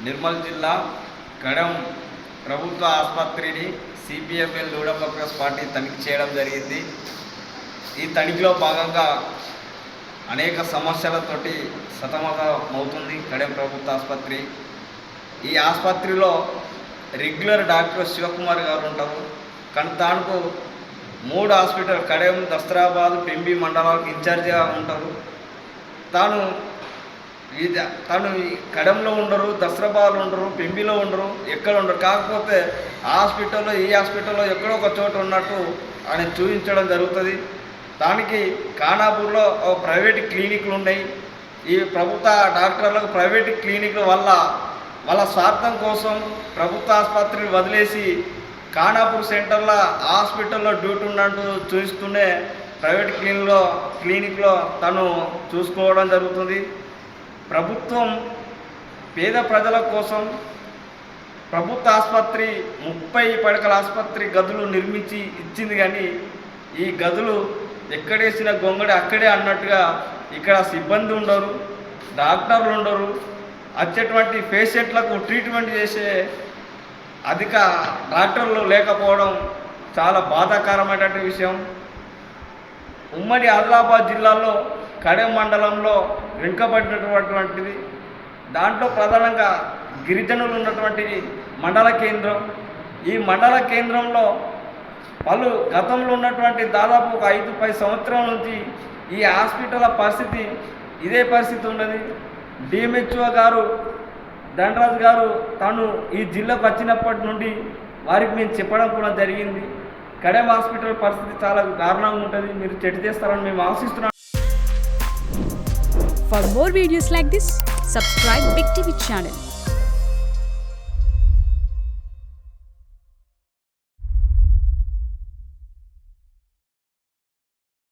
నిర్మల్ జిల్లా కడెం ప్రభుత్వ ఆసుపత్రిని సిపిఎంఎల్ లూడో కాంగ్రెస్ పార్టీ తనిఖీ చేయడం జరిగింది. ఈ తనిఖీలో భాగంగా అనేక సమస్యలతోటి సతమతమవుతుంది కడెం ప్రభుత్వ ఆసుపత్రి. ఈ ఆసుపత్రిలో రెగ్యులర్ డాక్టర్ శివకుమార్ గారు ఉంటారు. కానీ తానుకు 3 హాస్పిటల్ కడెం, దస్తరాబాద్, పెంబి మండలాలకు ఇన్ఛార్జిగా ఉంటారు. తాను కడెంలో ఉండరు, దస్తరాబాద్లో ఉండరు, పెంబిలో ఉండరు, ఎక్కడ ఉండరు. కాకపోతే ఆ హాస్పిటల్లో ఈ హాస్పిటల్లో ఎక్కడో ఒక చోట ఉన్నట్టు ఆయన చూపించడం జరుగుతుంది. దానికి ఖానాపూర్లో ప్రైవేట్ క్లినిక్లు ఉన్నాయి. ఈ ప్రభుత్వ డాక్టర్లకు ప్రైవేట్ క్లినిక్ల వల్ల వాళ్ళ స్వార్థం కోసం ప్రభుత్వ ఆసుపత్రిని వదిలేసి ఖానాపూర్ సెంటర్లో హాస్పిటల్లో డ్యూటీ ఉన్నట్టు చూస్తూనే ప్రైవేట్ క్లినిక్లో తను చూసుకోవడం జరుగుతుంది. ప్రభుత్వం పేద ప్రజల కోసం ప్రభుత్వ ఆసుపత్రి 30 పడకల ఆసుపత్రి గదులు నిర్మించి ఇచ్చింది. కానీ ఈ గదులు ఎక్కడేసిన గొంగడి అక్కడే అన్నట్టుగా ఇక్కడ సిబ్బంది ఉండరు, డాక్టర్లు ఉండరు. వచ్చేటువంటి పేషెంట్లకు ట్రీట్మెంట్ చేసే అధిక డాక్టర్లు లేకపోవడం చాలా బాధాకరమైనటువంటి విషయం. ఉమ్మడి ఆదిలాబాద్ జిల్లాలో కడెం మండలంలో వెనుకబడినటువంటిది. దాంట్లో ప్రధానంగా గిరిజనులు ఉన్నటువంటి మండల కేంద్రం. ఈ మండల కేంద్రంలో వాళ్ళు గతంలో ఉన్నటువంటి దాదాపు ఒక 5-10 సంవత్సరాల నుంచి ఈ హాస్పిటల్ పరిస్థితి ఇదే పరిస్థితి ఉన్నది. డిఎంహెచ్ఓ గారు దండరాజు గారు తాను ఈ జిల్లాకు వచ్చినప్పటి నుండి వారికి మేము చెప్పడం కూడా జరిగింది. కడెం హాస్పిటల్ పరిస్థితి చాలా దారుణంగా ఉంటుంది, మీరు చెట్టు చేస్తారని మేము ఆశిస్తున్నాం. For more videos like this, subscribe Big TV channel.